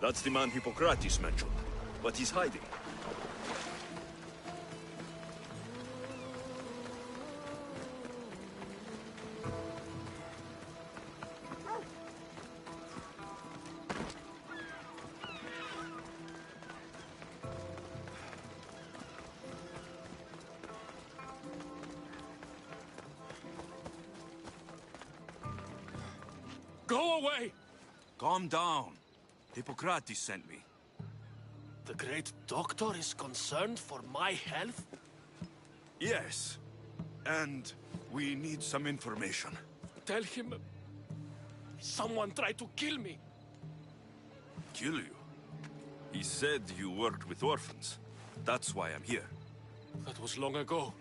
That's the man Hippocrates mentioned, but he's hiding. Go away! Calm down. Hippocrates sent me. The great doctor is concerned for my health? Yes. And we need some information. Tell him... someone tried to kill me. Kill you? He said you worked with orphans. That's why I'm here. That was long ago.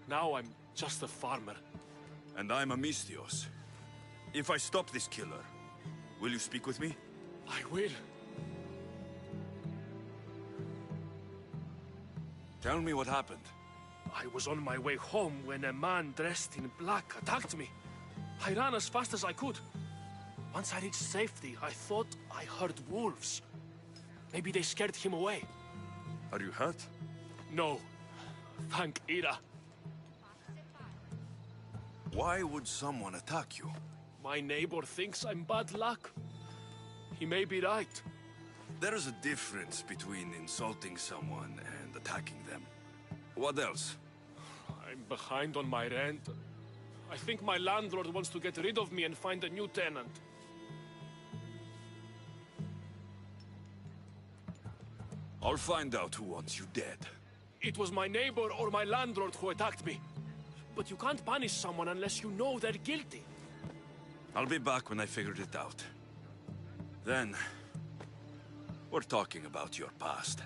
Now I'm just a farmer. And I'm Amistios. If I stop this killer, will you speak with me? I will. Tell me what happened. I was on my way home when a man dressed in black attacked me. I ran as fast as I could. Once I reached safety, I thought I heard wolves. Maybe they scared him away. Are you hurt? No. Thank Ira. Why would someone attack you? My neighbor thinks I'm bad luck. He may be right. There is a difference between insulting someone and attacking them. What else? I'm behind on my rent. I think my landlord wants to get rid of me and find a new tenant. I'll find out who wants you dead. It was my neighbor or my landlord who attacked me. But you can't punish someone unless you know they're guilty. I'll be back when I figured it out. Then, we're talking about your past.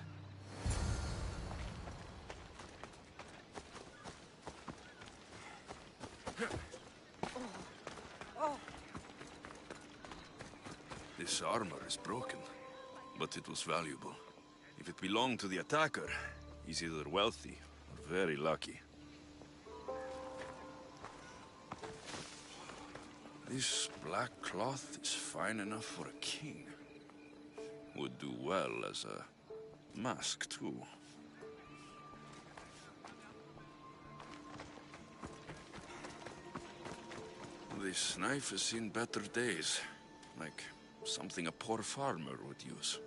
This armor is broken, but it was valuable. If it belonged to the attacker, he's either wealthy or very lucky. This black cloth is fine enough for a king. Would do well as a mask, too. This knife has seen better days. Like something a poor farmer would use.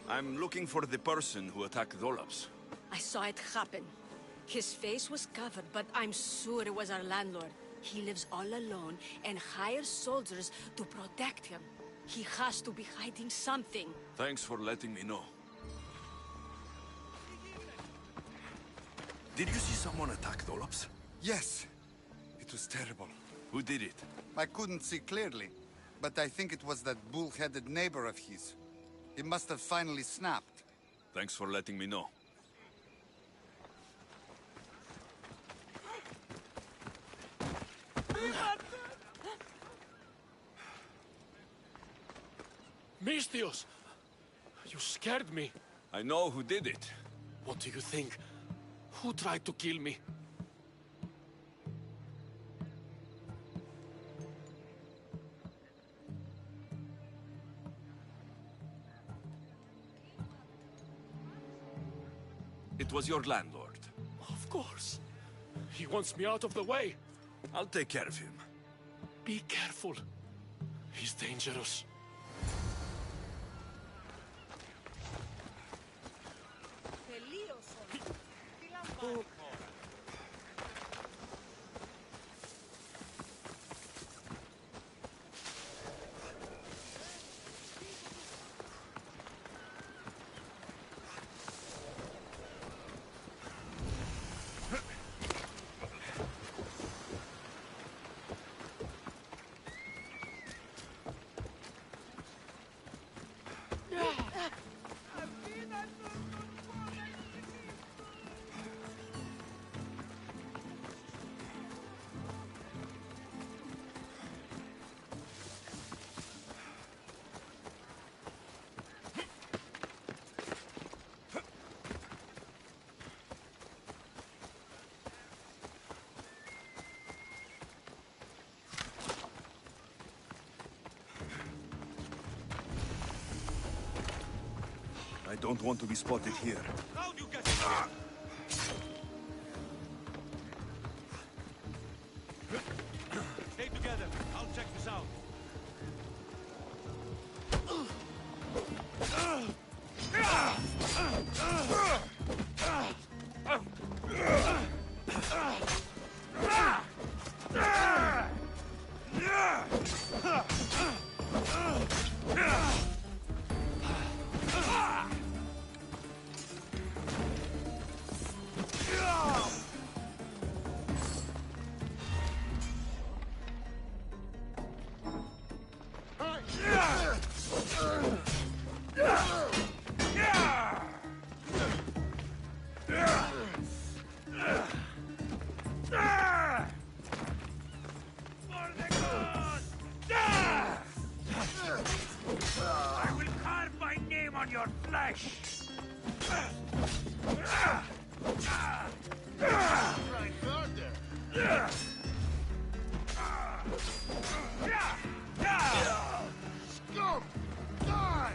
I'm looking for the person who attacked Dolops. I saw it happen. His face was covered, but I'm sure it was our landlord. He lives all alone and hires soldiers to protect him. He has to be hiding something. Thanks for letting me know. Did you see someone attack Dolops? Yes. It was terrible. Who did it? I couldn't see clearly, but I think it was that bull-headed neighbor of his. He must have finally snapped. Thanks for letting me know. Mistios! You scared me. I know who did it. What do you think? Who tried to kill me? It was your landlord. Of course. He wants me out of the way. I'll take care of him. Be careful. He's dangerous. I don't want to be spotted here. How'd you get here? Stay together. I'll check this out. I will carve my name on your flesh! Right there! Scum! Die!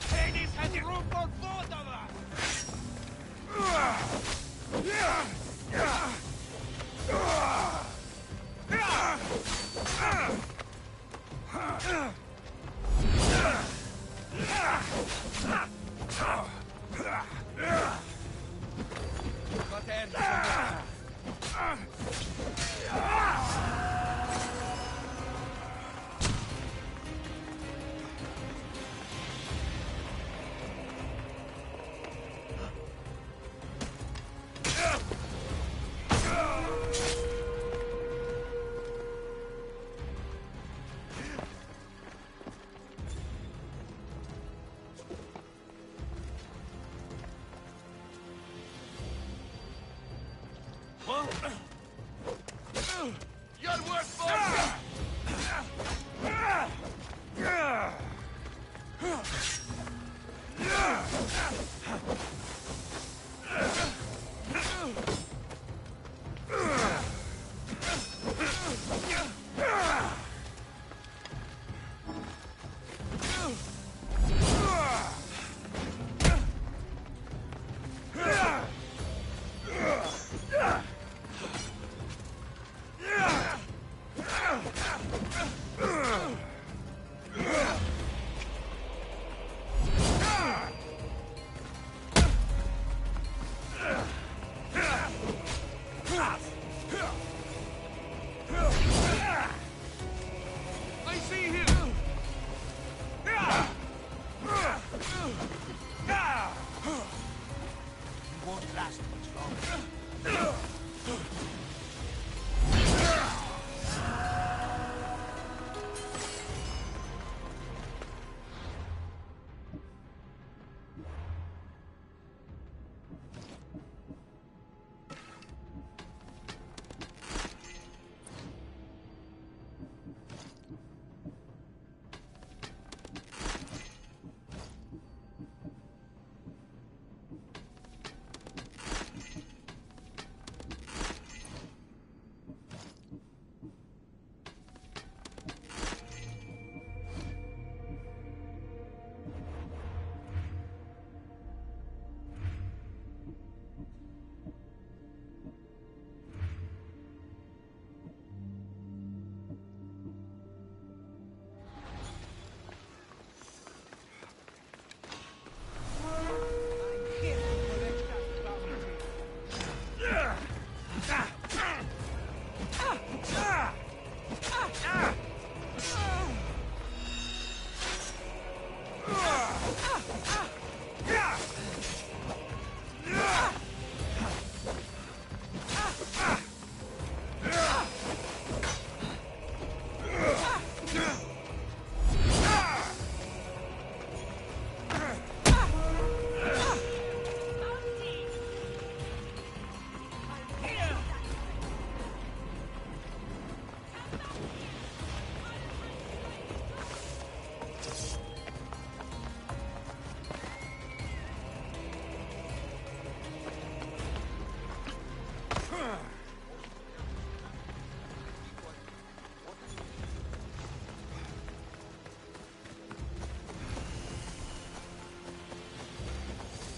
Hades has room for both of us! Your work, boys!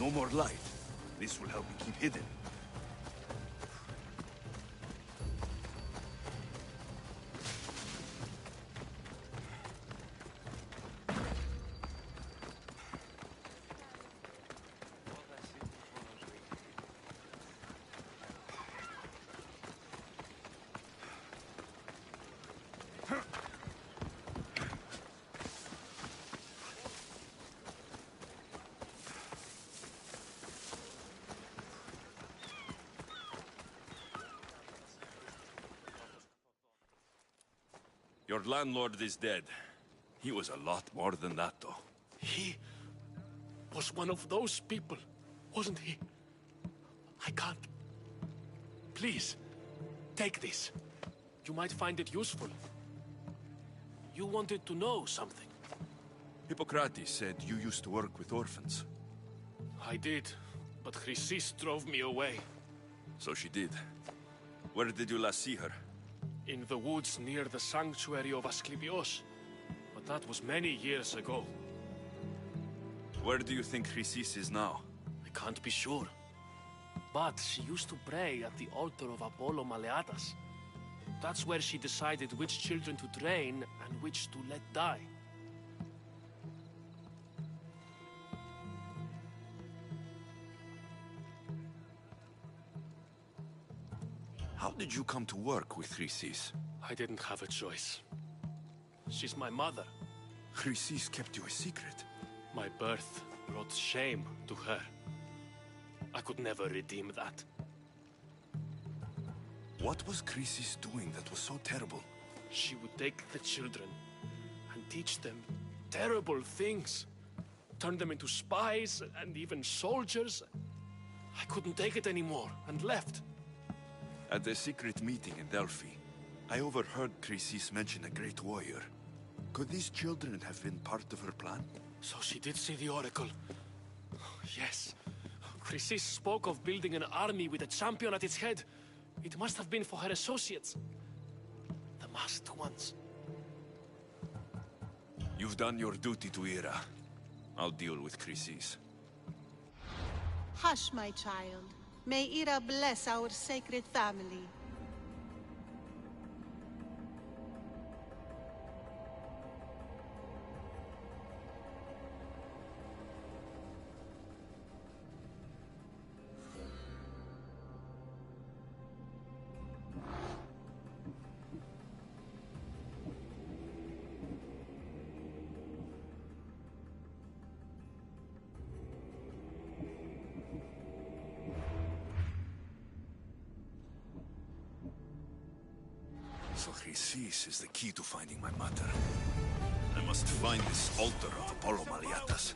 No more light. This will help me keep hidden. Your landlord is dead. He was a lot more than that, though. He was one of those people, wasn't he? I can't. Please, take this. You might find it useful. You wanted to know something. Hippocrates said you used to work with orphans. I did, but Chrysis drove me away. So she did. Where did you last see her? In the woods near the sanctuary of Asclepios. But that was many years ago. Where do you think Chrysis is now? I can't be sure. But she used to pray at the altar of Apollo Maleatas. That's where she decided which children to train and which to let die. How did you come to work with Chrysis? I didn't have a choice. She's my mother. Chrysis kept you a secret. My birth brought shame to her. I could never redeem that. What was Chrysis doing that was so terrible? She would take the children and teach them terrible things. Turn them into spies and even soldiers. I couldn't take it anymore and left. At the secret meeting in Delphi, I overheard Chrysis mention a great warrior. Could these children have been part of her plan? So she did see the Oracle. Yes. Chrysis spoke of building an army with a champion at its head. It must have been for her associates. The masked ones. You've done your duty to Ira. I'll deal with Chrysis. Hush, my child. May Ira bless our sacred family. So Chrysis is the key to finding my mother. I must find this altar of Apollo Maleatas.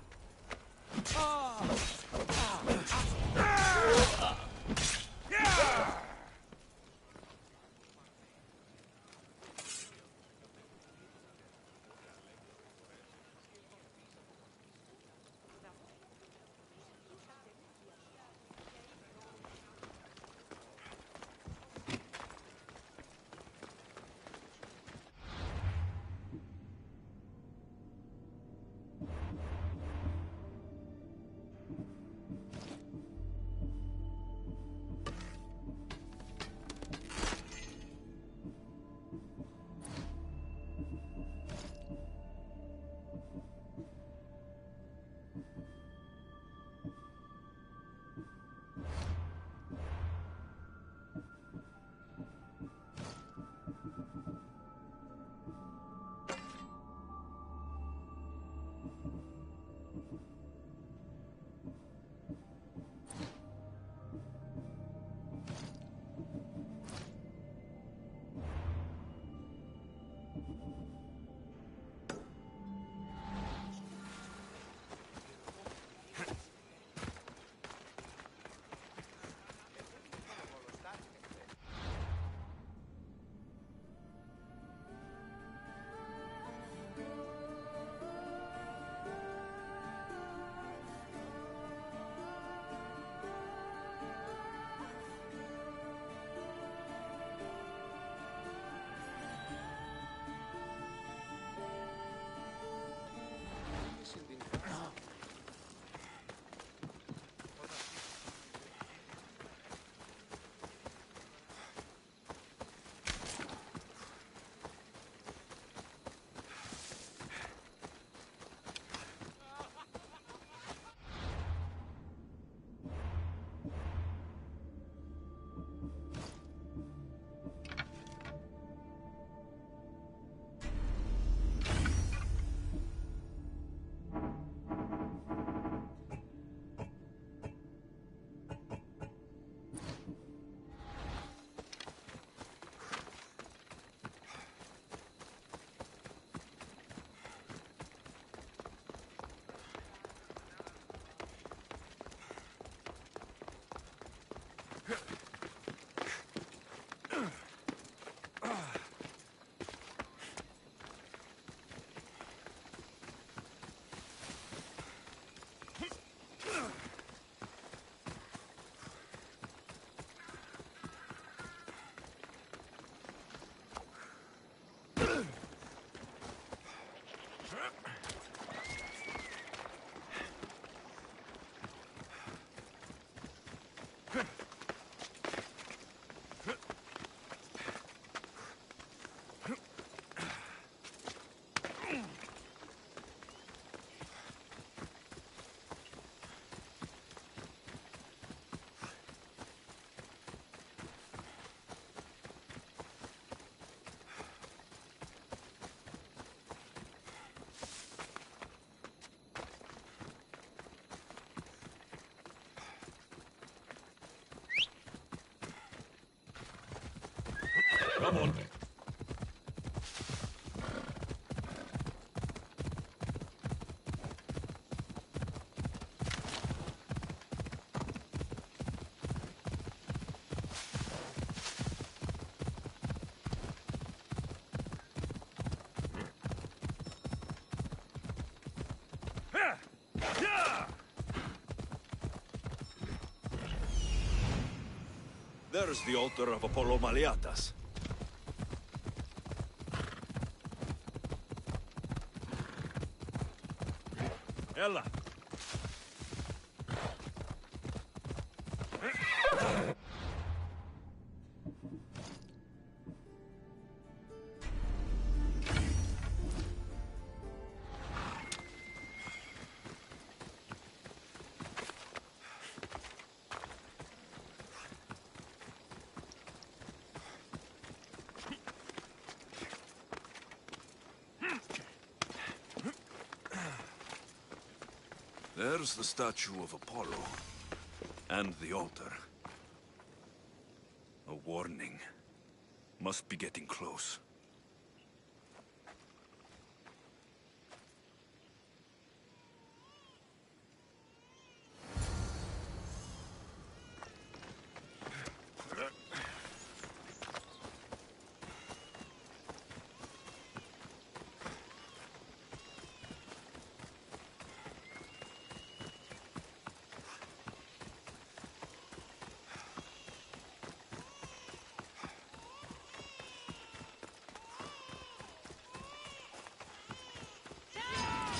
Come on. There's the altar of Apollo Maliatas. Ella. There's the statue of Apollo. And the altar. A warning. Must be getting close.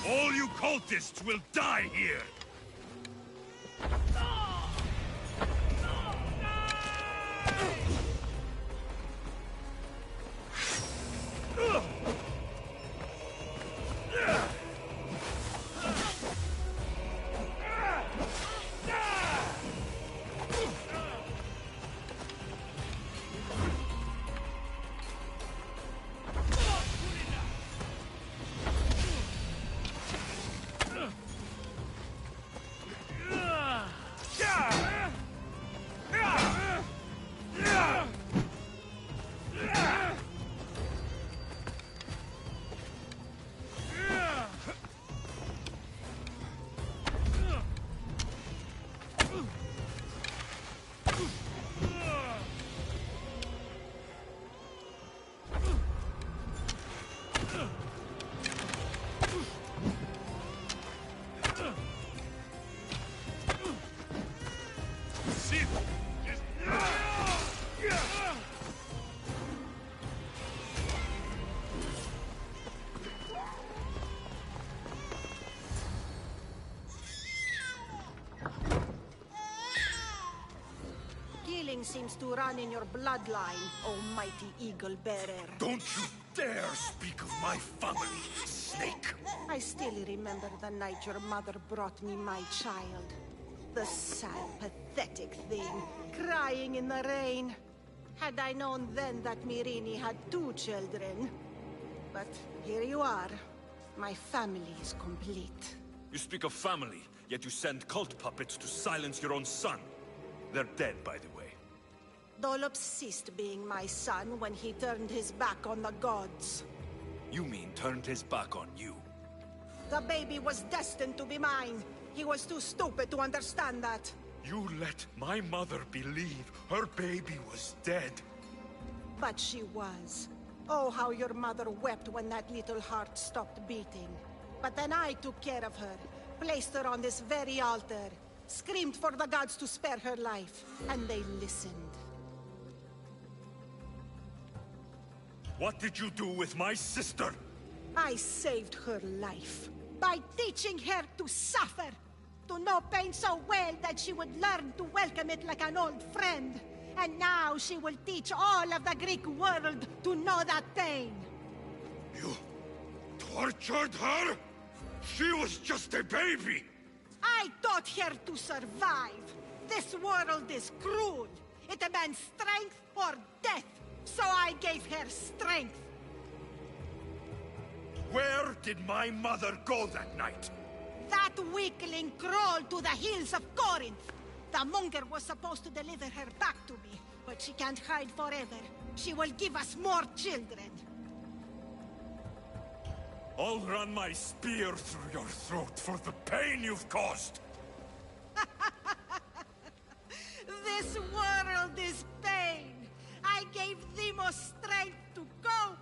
All you cultists will die here! Killing seems to run in your bloodline, almighty eagle bearer. Don't you dare speak of my family, snake! I still remember the night your mother brought me my child. The sad, pathetic thing, crying in the rain. Had I known then that Mirini had 2 children. But here you are. My family is complete. You speak of family, yet you send cult puppets to silence your own son. They're dead, by the way. Dolop ceased being my son when he turned his back on the gods. You mean turned his back on you? The baby was destined to be mine. He was too stupid to understand that. You let my mother believe her baby was dead. But she was. Oh, how your mother wept when that little heart stopped beating. But then I took care of her, placed her on this very altar, screamed for the gods to spare her life, and they listened. What did you do with my sister? I saved her life by teaching her to suffer, to know pain so well that she would learn to welcome it like an old friend. And now she will teach all of the Greek world to know that pain. You tortured her? She was just a baby! I taught her to survive. This world is cruel. It demands strength or death. So I gave her strength. Where did my mother go that night? That weakling crawled to the hills of Corinth. The monger was supposed to deliver her back to me, but she can't hide forever. She will give us more children. I'll run my spear through your throat for the pain you've caused! This world is pain. I gave Demos strength to cope.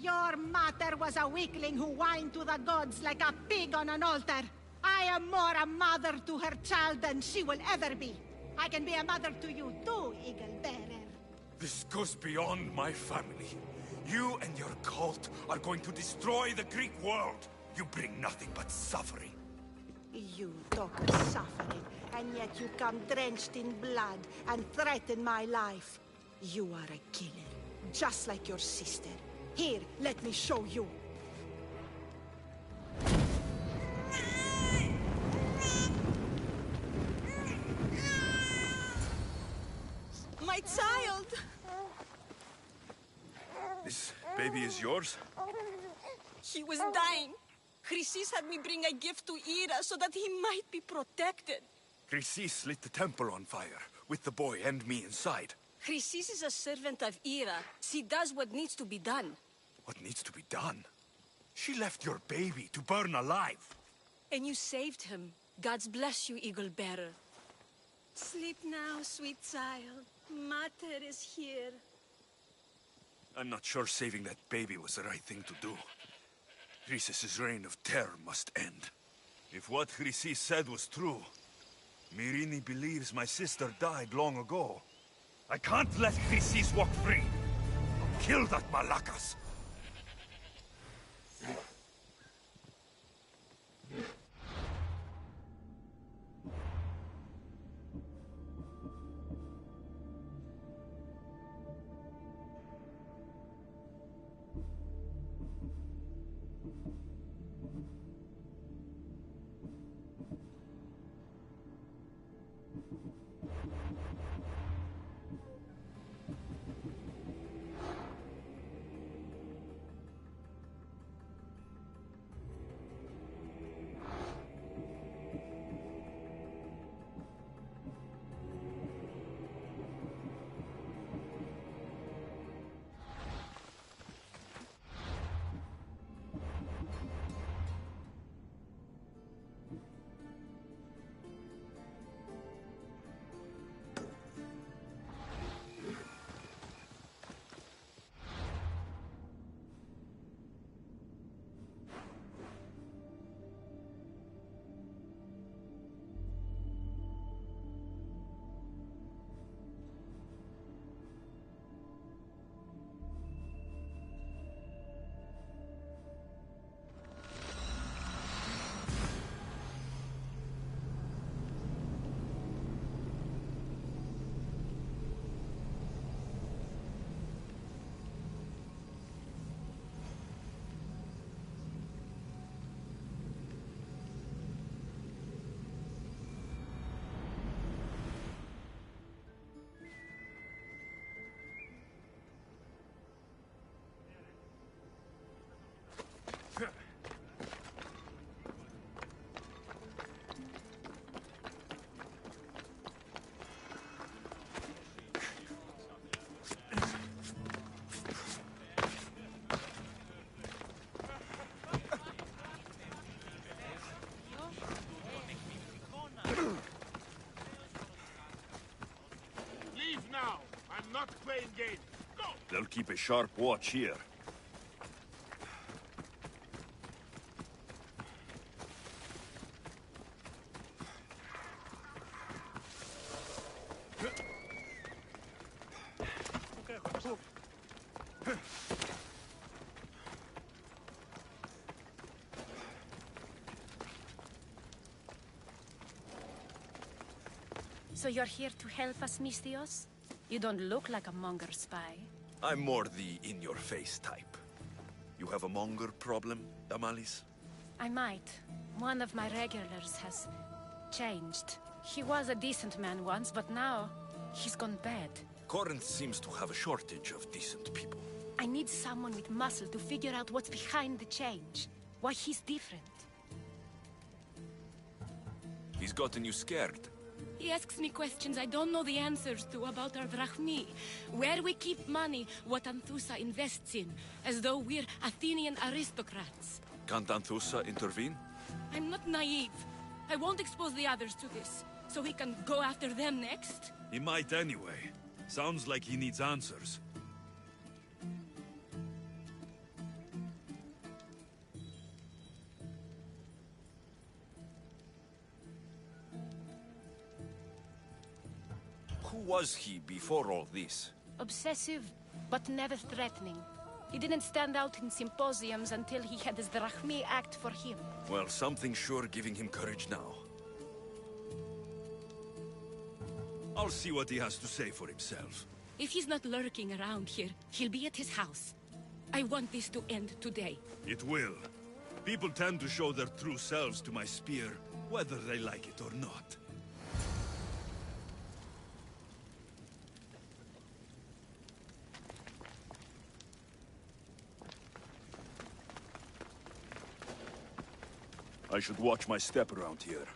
Your mater was a weakling who whined to the gods like a pig on an altar. I am more a mother to her child than she will ever be. I can be a mother to you too, Eagle Bearer. This goes beyond my family. You and your cult are going to destroy the Greek world. You bring nothing but suffering. You talk of suffering, and yet you come drenched in blood and threaten my life. You are a killer, just like your sister. Here, let me show you. My child! This baby is yours? He was dying. Chrysis had me bring a gift to Ira so that he might be protected. Chrysis lit the temple on fire, with the boy and me inside. Chrysis is a servant of Ira. She does what needs to be done. What needs to be done? She left your baby to burn alive. And you saved him. God's bless you, Eagle Bearer. Sleep now, sweet child. Mater is here. I'm not sure saving that baby was the right thing to do. Chrysis' reign of terror must end. If what Chrysis said was true, Myrini believes my sister died long ago. I can't let Chrysis walk free. I'll kill that Malakas. Not playing games. Go! They'll keep a sharp watch here. So you're here to help us, Mistios? You don't look like a Monger spy. I'm more the in-your-face type. You have a Monger problem, Damalis? I might. One of my regulars has changed. He was a decent man once, but now he's gone bad. Corinth seems to have a shortage of decent people. I need someone with muscle to figure out what's behind the change. Why he's different. He's gotten you scared. He asks me questions I don't know the answers to about our drachmi, where we keep money, what Anthusa invests in, as though we're Athenian aristocrats. Can't Anthusa intervene? I'm not naive. I won't expose the others to this, so he can go after them next. He might anyway. Sounds like he needs answers. Who was he before all this? Obsessive, but never threatening. He didn't stand out in symposiums until he had his drachmi act for him. Well, something's sure giving him courage now. I'll see what he has to say for himself. If he's not lurking around here, he'll be at his house. I want this to end today. It will. People tend to show their true selves to my spear, whether they like it or not. I should watch my step around here.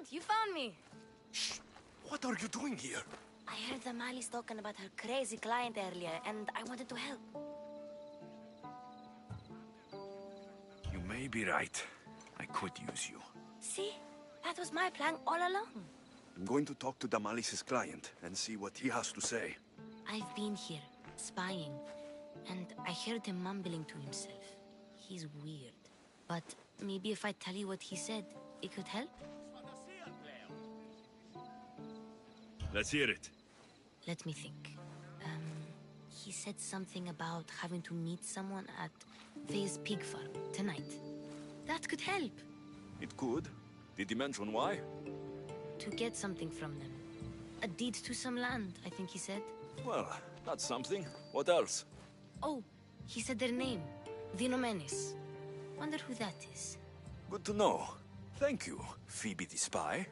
You found me. Shh! What are you doing here? I heard the Mali's talking about her crazy client earlier, and I wanted to help. You may be right. I could use you. See? That was my plan all along. I'm going to talk to Damalis's client and see what he has to say. I've been here, spying, and I heard him mumbling to himself. He's weird. But maybe if I tell you what he said, it could help? Let's hear it. Let me think. He said something about having to meet someone at Faye's pig farm tonight. That could help. It could. Did he mention why? To get something from them. A deed to some land, I think he said. Well, that's something. What else? Oh, he said their name. Vinomenes. Wonder who that is. Good to know. Thank you, Phoebe the spy.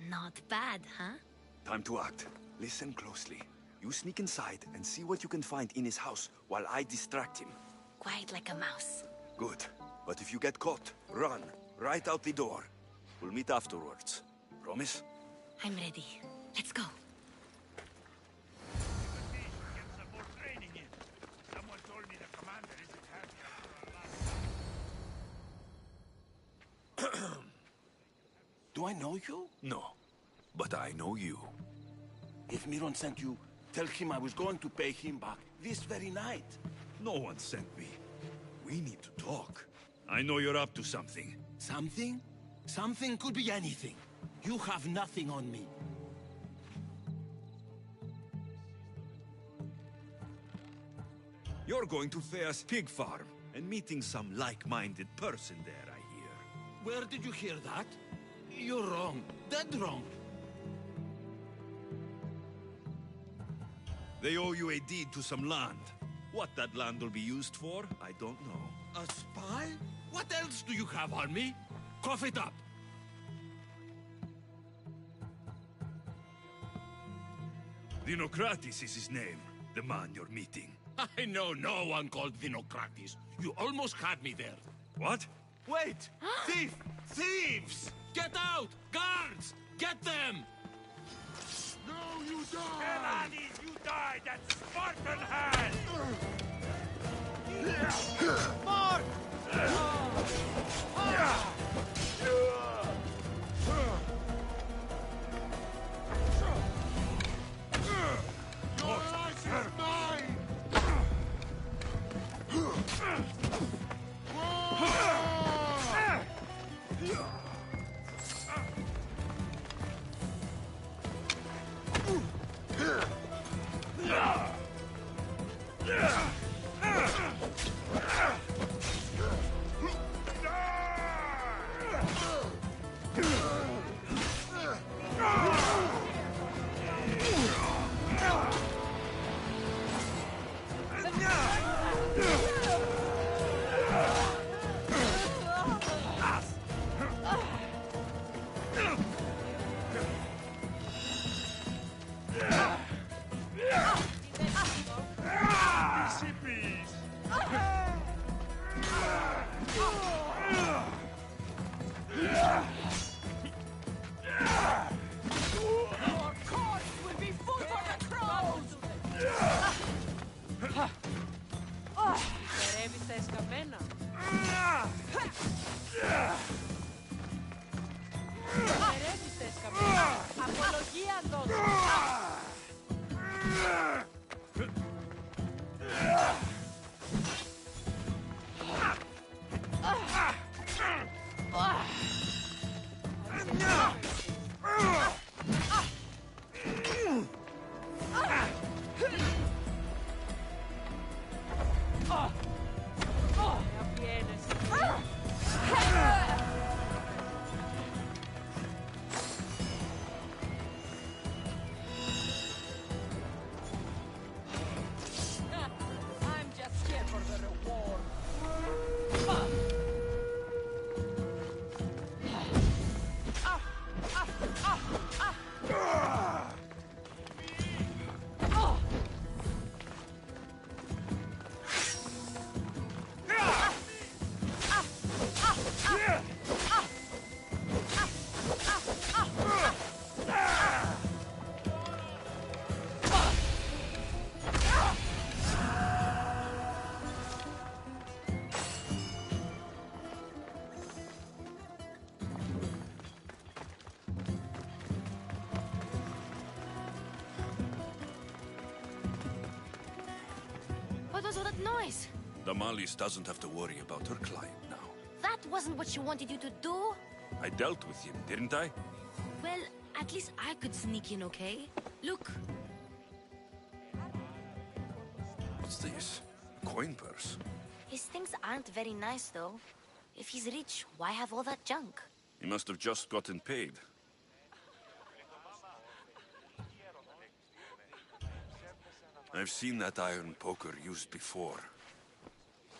Not bad, huh? Time to act. Listen closely. You sneak inside and see what you can find in his house while I distract him. Quiet like a mouse. Good. But if you get caught, run. Right out the door. We'll meet afterwards. Promise? I'm ready. Let's go. Get some more training in. Someone told me the commander isn't happy. Do I know you? No. But I know you. If Miron sent you, tell him I was going to pay him back this very night. No one sent me. We need to talk. I know you're up to something. Something? Something could be anything. You have nothing on me. You're going to Thea's pig farm and meeting some like-minded person there, I hear. Where did you hear that? You're wrong. Dead wrong. They owe you a deed to some land. What that land will be used for, I don't know. A spy? What else do you have on me? Cough it up. Vinocratis is his name, the man you're meeting. I know no one called Vinocratis. You almost had me there. What? Wait! Thief! Thieves! Get out! Guards! Get them! No, you die! Hades, you died at Spartan hand! Mark! Your life is mine! What was all that noise? Damalis doesn't have to worry about her client now. That wasn't what she wanted you to do. I dealt with him, didn't I? Well, at least I could sneak in, okay? Look. What's this? A coin purse? His things aren't very nice, though. If he's rich, why have all that junk? He must have just gotten paid. I've seen that iron poker used before.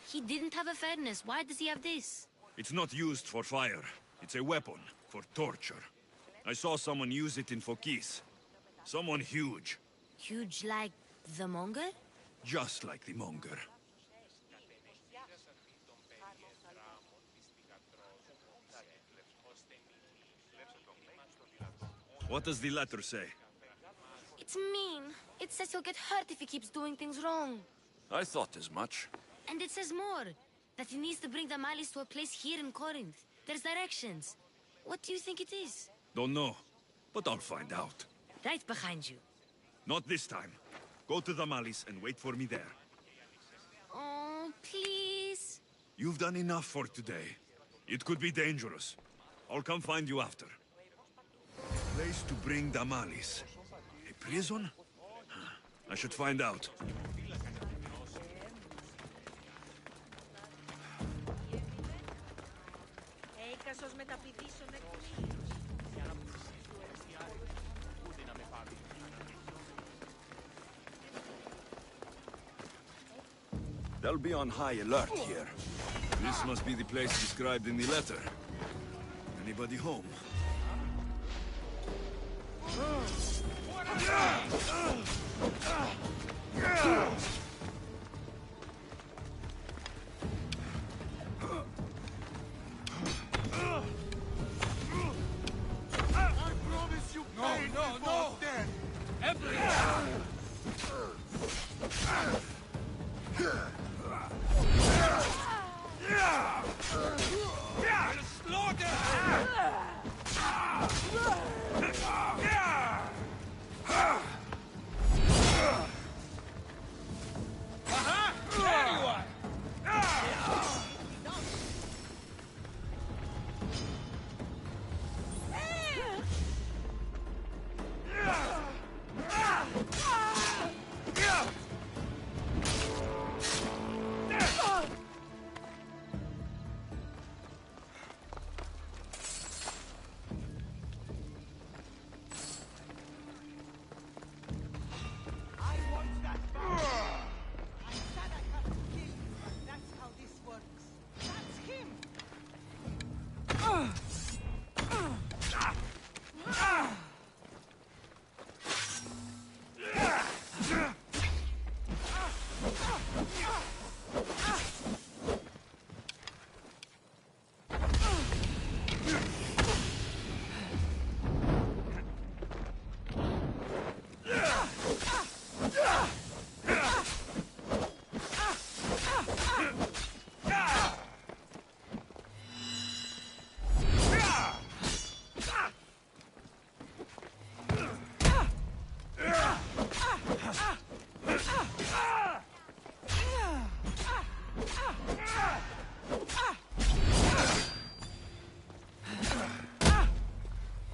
He didn't have a furnace. Why does he have this? It's not used for fire. It's a weapon for torture. I saw someone use it in Fokis. Someone huge. Huge like the monger? Just like the monger. What does the letter say? It's mean. It says he'll get hurt if he keeps doing things wrong. I thought as much. And it says more. That he needs to bring the malice to a place here in Corinth. There's directions. What do you think it is? Don't know, but I'll find out. Right behind you. Not this time. Go to the malice and wait for me there. Oh, please. You've done enough for today. It could be dangerous. I'll come find you after. Place to bring the malice. A prison? I should find out. They'll be on high alert here. This must be the place described in the letter. Anybody home?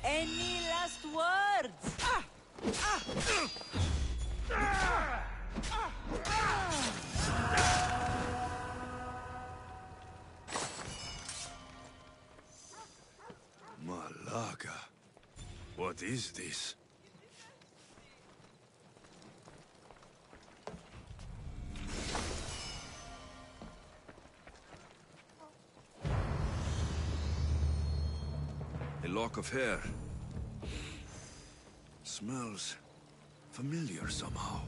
Any last words? Malaga. What is this? A lock of hair. Smells familiar somehow.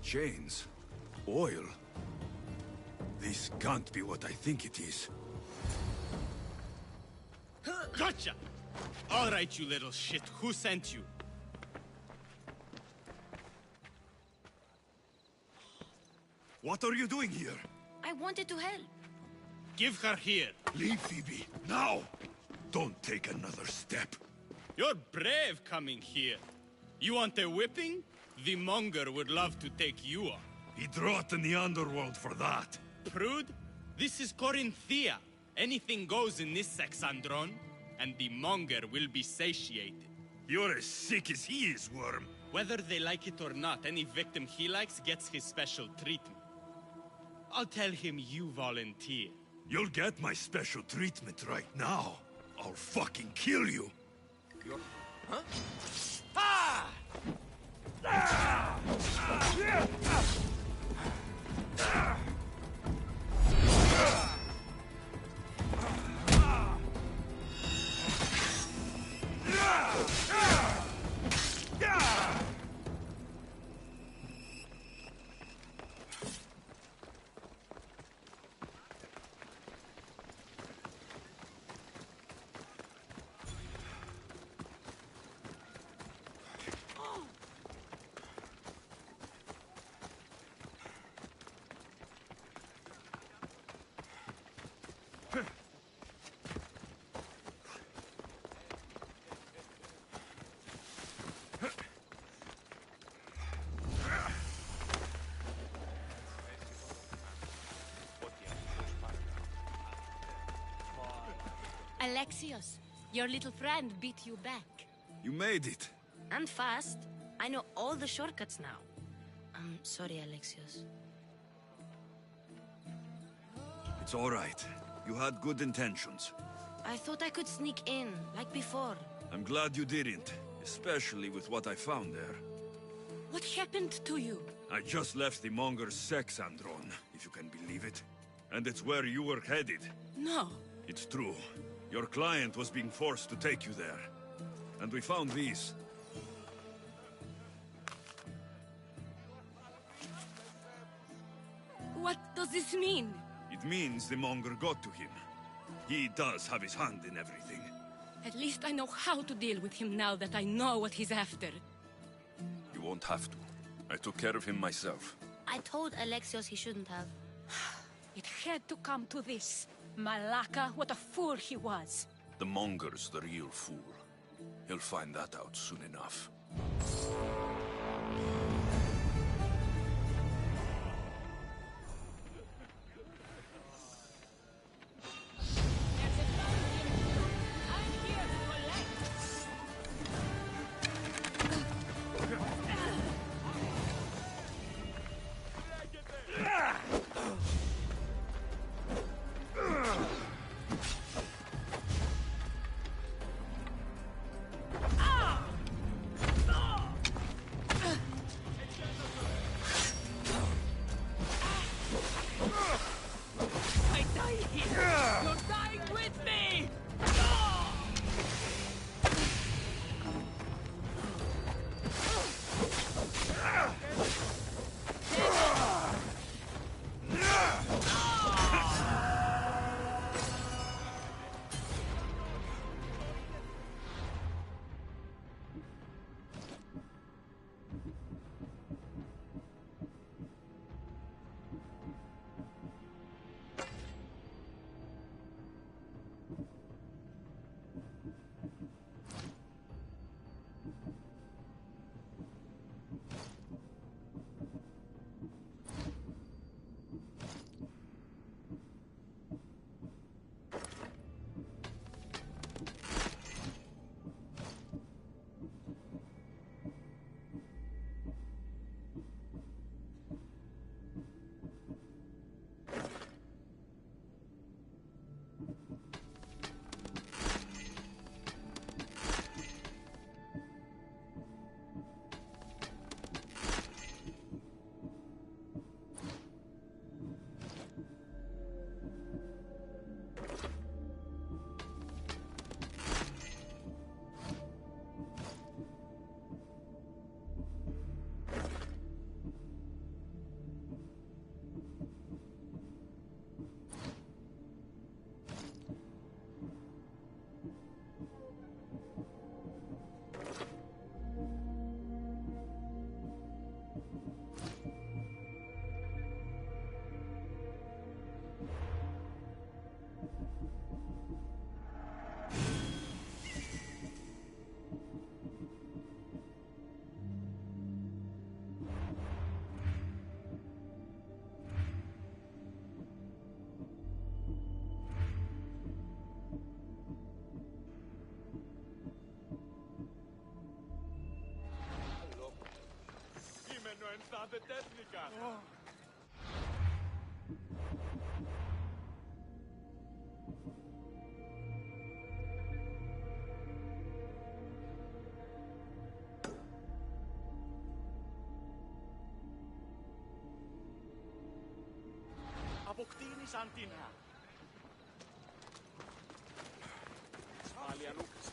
Chains. Oil. This can't be what I think it is. Gotcha! All right, you little shit. Who sent you? What are you doing here? I wanted to help. Give her here. Leave, Phoebe, now! Don't take another step. You're brave coming here. You want a whipping? The monger would love to take you on. He'd rot in the underworld for that. Prude, this is Corinthia. Anything goes in this Sexandron, and the monger will be satiated. You're as sick as he is, Worm. Whether they like it or not, any victim he likes gets his special treatment. I'll tell him you volunteer. You'll get my special treatment right now. I'll fucking kill you. Huh? Ah! Ah! Alexios, your little friend beat you back. You made it. And fast. I know all the shortcuts now. I'm sorry, Alexios. It's all right. You had good intentions. I thought I could sneak in, like before. I'm glad you didn't, especially with what I found there. What happened to you? I just left the Monger's sex andron, if you can believe it. And it's where you were headed. No. It's true. Your client was being forced to take you there. And we found these. What does this mean? It means the Monger got to him. He does have his hand in everything. At least I know how to deal with him now that I know what he's after. You won't have to. I took care of him myself. I told Alexios he shouldn't have. It had to come to this. Malaka, what a fool he was. The Monger's the real fool. He'll find that out soon enough. Αποκτήνησαν την ασφάλεια Λούκας.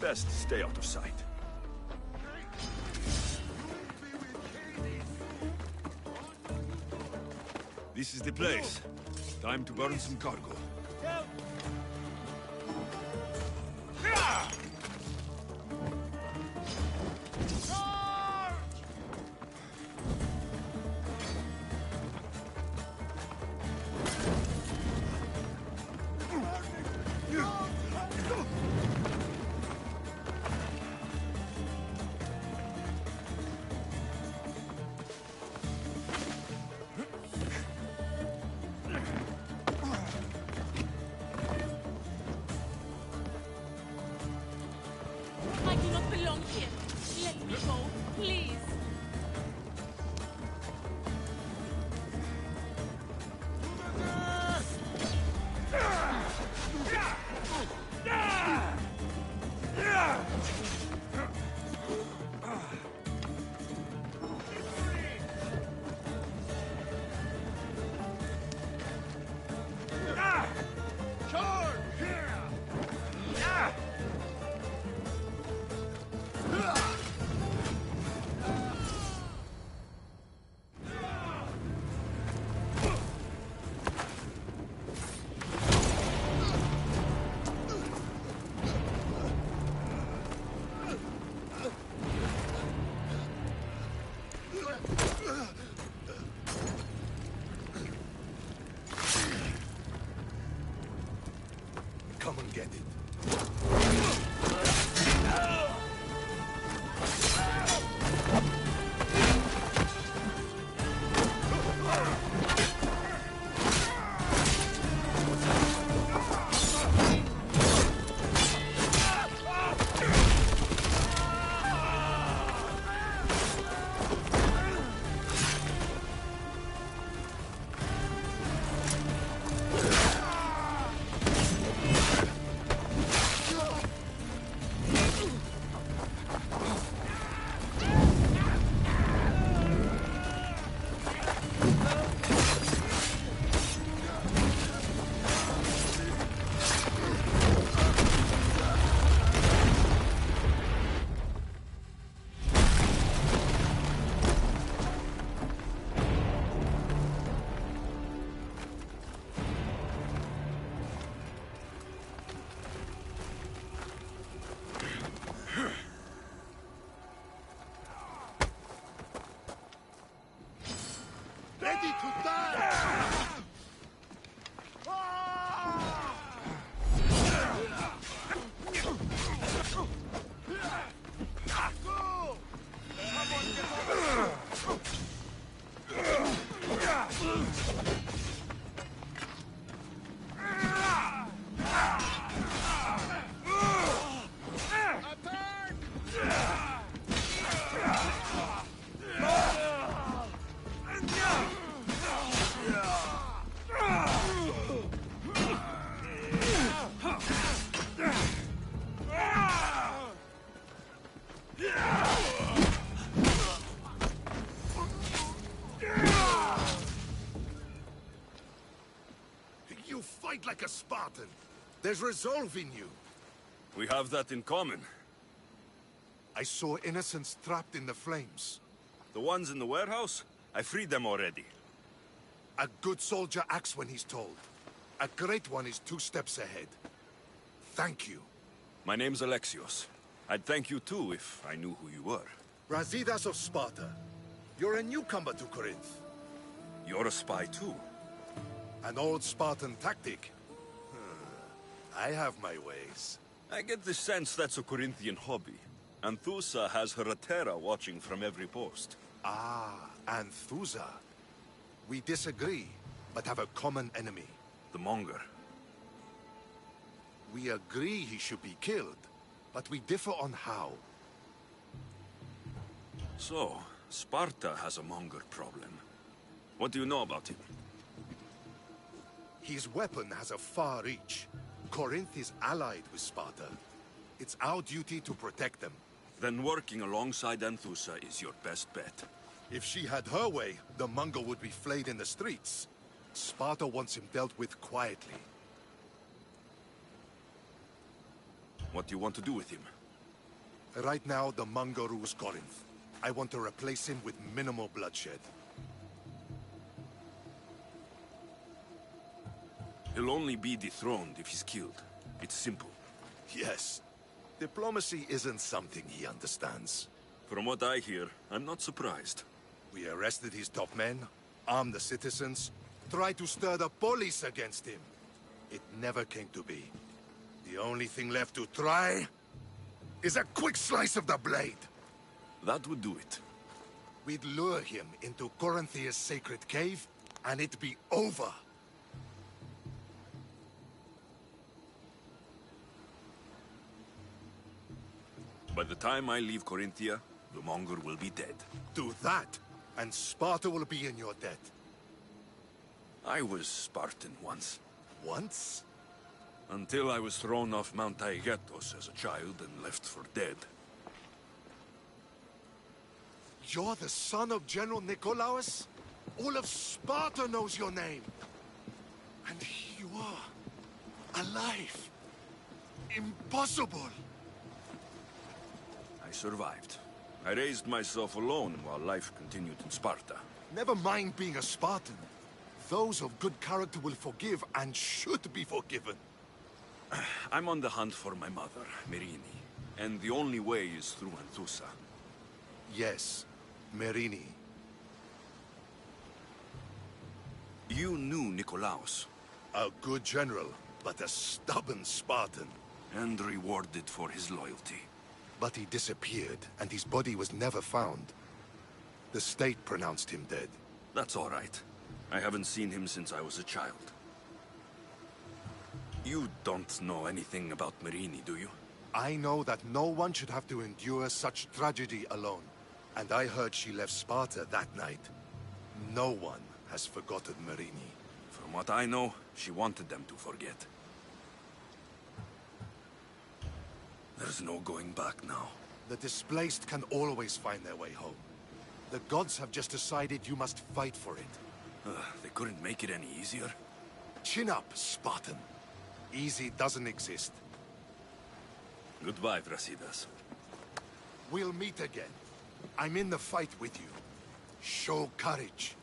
Best stay out of sight. This is the place. Time to burn some cargo. I do not belong here. Let me go, please. Come and get it. Ready to die! Go! Someone get over You fight like a Spartan. There's resolve in you. We have that in common. I saw innocents trapped in the flames. The ones in the warehouse? I freed them already. A good soldier acts when he's told. A great one is 2 steps ahead. Thank you. My name's Alexios. I'd thank you too if I knew who you were. Brasidas of Sparta. You're a newcomer to Corinth. You're a spy too. An old Spartan tactic. I have my ways. I get the sense that's a Corinthian hobby. Anthusa has her Atera watching from every post. Ah, Anthusa. We disagree, but have a common enemy. The Monger. We agree he should be killed, but we differ on how. So, Sparta has a Monger problem. What do you know about him? His weapon has a far reach. Corinth is allied with Sparta. It's our duty to protect them. Then working alongside Anthusa is your best bet. If she had her way, the Mongol would be flayed in the streets. Sparta wants him dealt with quietly. What do you want to do with him? Right now, the Mongol rules Corinth. I want to replace him with minimal bloodshed. He'll only be dethroned if he's killed. It's simple. Yes. Diplomacy isn't something he understands. From what I hear, I'm not surprised. We arrested his top men, armed the citizens, tried to stir the police against him. It never came to be. The only thing left to try is a quick slice of the blade. That would do it. We'd lure him into Corinthia's sacred cave, and it'd be over. By the time I leave Corinthia, the Mongol will be dead. Do that, and Sparta will be in your debt. I was Spartan once. Once? Until I was thrown off Mount Taygetos as a child and left for dead. You're the son of General Nikolaos? All of Sparta knows your name. And here you are, alive. Impossible. I survived. I raised myself alone while life continued in Sparta. Never mind being a Spartan. Those of good character will forgive and should be forgiven. I'm on the hunt for my mother, Myrrine. And the only way is through Anthusa. Yes, Myrrine. You knew Nikolaos. A good general, but a stubborn Spartan. And rewarded for his loyalty. But he disappeared, and his body was never found. The state pronounced him dead. That's all right. I haven't seen him since I was a child. You don't know anything about Myrrine, do you? I know that no one should have to endure such tragedy alone. And I heard she left Sparta that night. No one has forgotten Myrrine. From what I know, she wanted them to forget. There's no going back now. The displaced can always find their way home. The gods have just decided you must fight for it. They couldn't make it any easier. Chin up, Spartan. Easy doesn't exist. Goodbye, Brasidas. We'll meet again. I'm in the fight with you. Show courage.